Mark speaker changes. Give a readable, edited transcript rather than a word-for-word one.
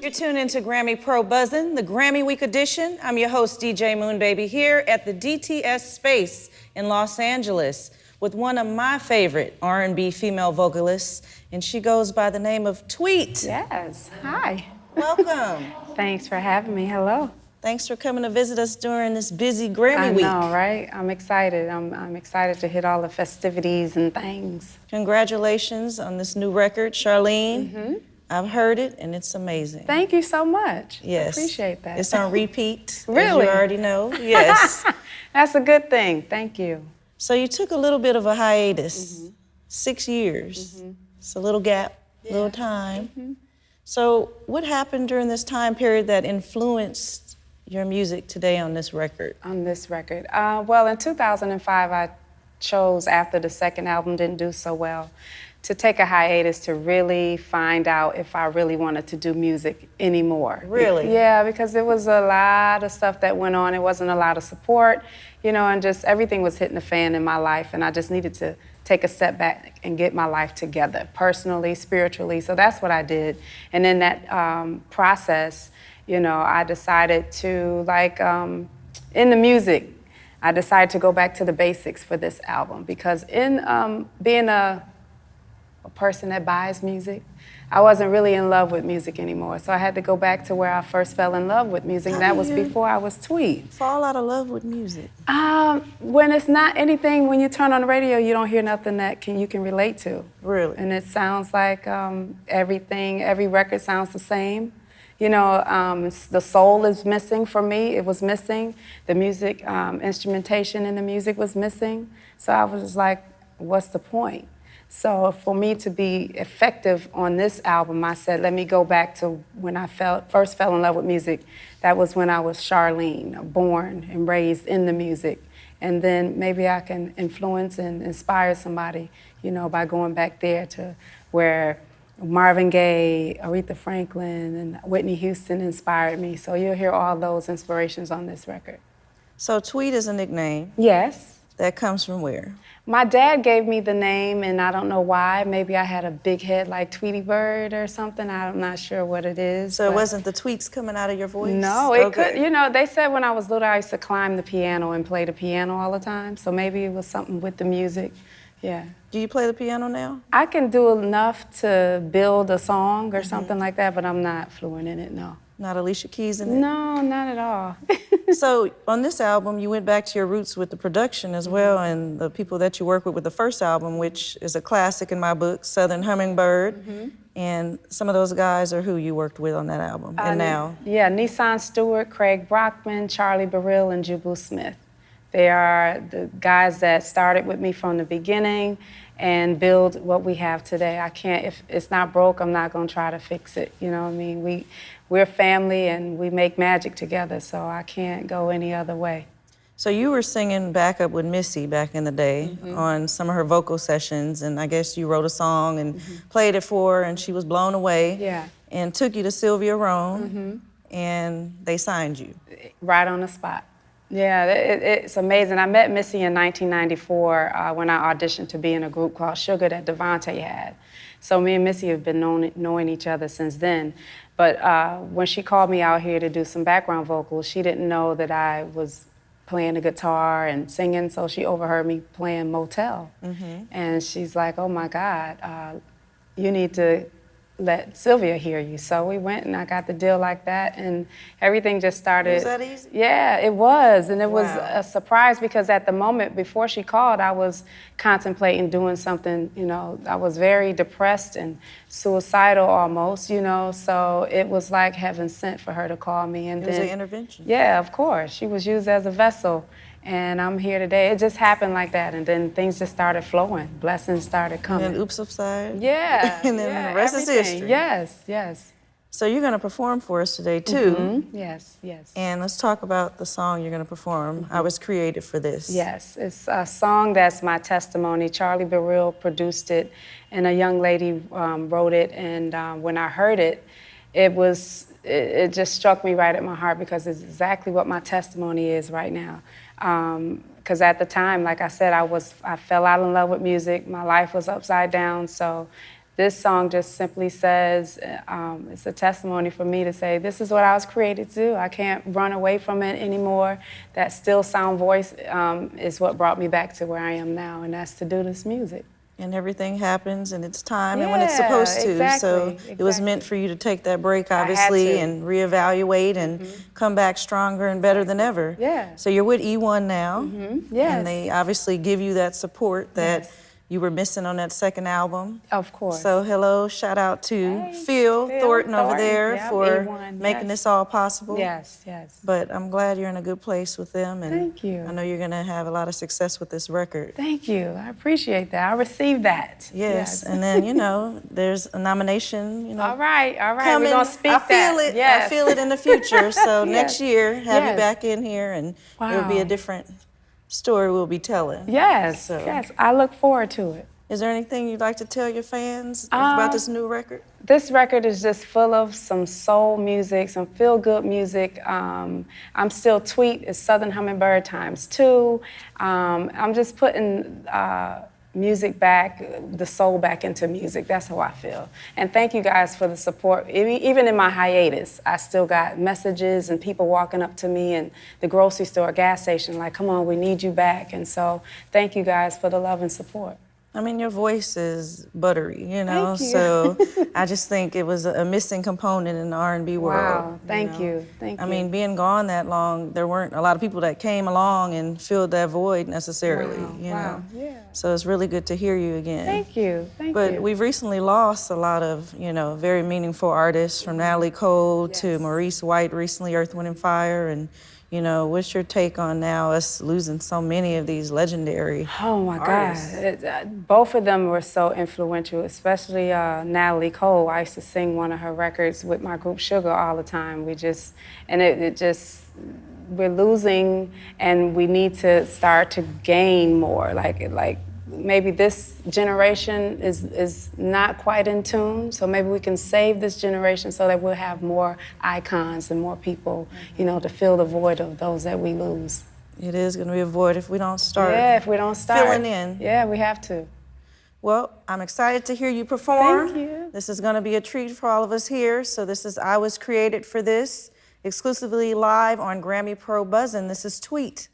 Speaker 1: for tuning into Grammy Pro Buzzin', the Grammy Week edition. I'm your host, DJ Moonbaby, here at the DTS Space in Los Angeles with one of my favorite R&B female vocalists, and she goes by the name of Tweet.
Speaker 2: Yes, hi.
Speaker 1: Welcome.
Speaker 2: Thanks for having me, hello.
Speaker 1: Thanks for coming to visit us during this busy Grammy Week.
Speaker 2: I know, right? I'm excited. I'm excited to hit all the festivities and things.
Speaker 1: Congratulations on this new record, Charlene. Mm-hmm. I've heard it, and it's amazing.
Speaker 2: Thank you so much.
Speaker 1: Yes.
Speaker 2: I appreciate that.
Speaker 1: It's on repeat,
Speaker 2: Really?
Speaker 1: as you already know. Yes.
Speaker 2: That's a good thing. Thank you.
Speaker 1: So you took a little bit of a hiatus, 6 years. It's a little gap, little time. So what happened during this time period that influenced your music today on this record?
Speaker 2: On this record? Well, in 2005, I chose, after the second album didn't do so well, to take a hiatus to really find out if I really wanted to do music anymore.
Speaker 1: Really?
Speaker 2: Yeah, because there was a lot of stuff that went on. It wasn't a lot of support, you know, and just everything was hitting the fan in my life, and I just needed to take a step back and get my life together, personally, spiritually. So that's what I did. And in that process, you know, I decided to, in the music, I decided to go back to the basics for this album, because in being a person that buys music, I wasn't really in love with music anymore. So I had to go back to where I first fell in love with music. And that was before I was Tweet.
Speaker 1: Fall out of love with music?
Speaker 2: When it's not anything, when you turn on the radio, you don't hear nothing that you can relate to.
Speaker 1: Really?
Speaker 2: And it sounds like every record sounds the same. You know, the soul is missing for me. It was missing. The music, instrumentation in the music was missing. So I was just like, what's the point? So for me to be effective on this album, I said, let me go back to when I first fell in love with music. That was when I was Charlene, born and raised in the music. And then maybe I can influence and inspire somebody, you know, by going back there to where Marvin Gaye, Aretha Franklin, and Whitney Houston inspired me. So you'll hear all those inspirations on this record.
Speaker 1: So Tweet is a nickname.
Speaker 2: Yes.
Speaker 1: That comes from where?
Speaker 2: My dad gave me the name, and I don't know why. Maybe I had a big head like Tweety Bird or something. I'm not sure what it is.
Speaker 1: So it wasn't the tweets coming out of your voice?
Speaker 2: No, it could. You know, they said when I was little, I used to climb the piano and play the piano all the time. So maybe it was something with the music. Yeah.
Speaker 1: Do you play the piano now?
Speaker 2: I can do enough to build a song or something like that, but I'm not fluent in it, no.
Speaker 1: Not Alicia Keys in it?
Speaker 2: No, not at all.
Speaker 1: So on this album, you went back to your roots with the production as well, and the people that you work with the first album, which is a classic in my book, Southern Hummingbird. And some of those guys are who you worked with on that album, and now?
Speaker 2: Yeah, Nissan Stewart, Craig Brockman, Charlie Burrell, and Jubu Smith. They are the guys that started with me from the beginning and build what we have today. I can't, if it's not broke, I'm not gonna try to fix it. You know what I mean? We're family and we make magic together, so I can't go any other way.
Speaker 1: So you were singing backup with Missy back in the day on some of her vocal sessions, and I guess you wrote a song and played it for her, and she was blown away.
Speaker 2: Yeah.
Speaker 1: And took you to Sylvia Rhone, and they signed you.
Speaker 2: Right on the spot. Yeah, it's amazing. I met Missy in 1994 when I auditioned to be in a group called Sugar that Devontae had. So me and Missy have been knowing each other since then. But when she called me out here to do some background vocals, she didn't know that I was playing the guitar and singing, so she overheard me playing Motel. And she's like, oh my God, you need to let Sylvia hear you. So we went and I got the deal like that, and everything just started.
Speaker 1: Was that easy?
Speaker 2: Yeah, it was. And it was a surprise because at the moment before she called, I was contemplating doing something, you know, I was very depressed and suicidal almost, you know, so it was like heaven sent for her to call me. And
Speaker 1: it was an intervention.
Speaker 2: Yeah, of course. She was used as a vessel. And I'm here today. It just happened like that, and then things just started flowing. Blessings started coming.
Speaker 1: And oops upside.
Speaker 2: Yeah.
Speaker 1: And then the rest is history.
Speaker 2: Yes, yes.
Speaker 1: So you're going to perform for us today, too.
Speaker 2: Yes, yes.
Speaker 1: And let's talk about the song you're going to perform. I was created for this.
Speaker 2: Yes, it's a song that's my testimony. Charlie Burrell produced it, and a young lady wrote it. And when I heard it, it just struck me right at my heart because it's exactly what my testimony is right now. Because at the time, like I said, I fell out in love with music. My life was upside down. So this song just simply says, it's a testimony for me to say, this is what I was created to do. I can't run away from it anymore. That still sound voice is what brought me back to where I am now, and that's to do this music.
Speaker 1: And everything happens in its time and when it's supposed to.
Speaker 2: Exactly,
Speaker 1: So it was meant for you to take that break, obviously, and reevaluate and come back stronger and better than ever.
Speaker 2: Yeah.
Speaker 1: So you're with E1 now.
Speaker 2: Yes.
Speaker 1: And they obviously give you that support that
Speaker 2: Yes.
Speaker 1: you were missing on that second album.
Speaker 2: Of course.
Speaker 1: So hello, shout out to
Speaker 2: Hey,
Speaker 1: Phil Thornton over there
Speaker 2: Yep,
Speaker 1: for
Speaker 2: E1,
Speaker 1: making
Speaker 2: yes.
Speaker 1: this all possible.
Speaker 2: Yes, yes.
Speaker 1: But I'm glad you're in a good place with them, and
Speaker 2: Thank you.
Speaker 1: I know you're gonna have a lot of success with this record.
Speaker 2: Thank you. I appreciate that. I received that.
Speaker 1: Yes, and then there's a nomination.
Speaker 2: All right.
Speaker 1: Coming.
Speaker 2: We're gonna speak
Speaker 1: I feel
Speaker 2: that.
Speaker 1: it.
Speaker 2: Yes.
Speaker 1: I feel it in the future. So
Speaker 2: Yes.
Speaker 1: next year, have you
Speaker 2: Yes.
Speaker 1: back in here, and it'll be
Speaker 2: Wow.
Speaker 1: a different story we'll be telling.
Speaker 2: Yes,
Speaker 1: So-
Speaker 2: yes. I look forward to it.
Speaker 1: Is there anything you'd like to tell your fans about this new record?
Speaker 2: This record is just full of some soul music, some feel-good music. I'm still Tweet is Southern Hummingbird ×2. I'm just putting music back, the soul back into music. That's how I feel. And thank you guys for the support. Even in my hiatus, I still got messages and people walking up to me in the grocery store, gas station, like, come on, we need you back. And so thank you guys for the love and support.
Speaker 1: I mean, your voice is buttery,
Speaker 2: Thank you.
Speaker 1: so I just think it was a missing component in the R&B world.
Speaker 2: Wow, thank you.
Speaker 1: I mean, being gone that long, there weren't a lot of people that came along and filled that void necessarily, you know.
Speaker 2: Yeah.
Speaker 1: So it's really good to hear you again.
Speaker 2: Thank you.
Speaker 1: But we've recently lost a lot of, very meaningful artists, from Natalie Cole to Maurice White, recently Earth, Wind & Fire, and what's your take on now us losing so many of these legendary
Speaker 2: Oh my
Speaker 1: artists?
Speaker 2: God. Both of them were so influential, especially Natalie Cole. I used to sing one of her records with my group Sugar all the time. We're losing, and we need to start to gain more. Like maybe this generation is not quite in tune, so maybe we can save this generation so that we'll have more icons and more people, to fill the void of those that we lose.
Speaker 1: It is going to be a void if we don't start.
Speaker 2: Yeah, if we don't start.
Speaker 1: filling in.
Speaker 2: Yeah, we have to.
Speaker 1: Well, I'm excited to hear you perform.
Speaker 2: Thank you.
Speaker 1: This is going to be a treat for all of us here. So this is I Was Created for This, exclusively live on Grammy Pro Buzzin'. This is Tweet.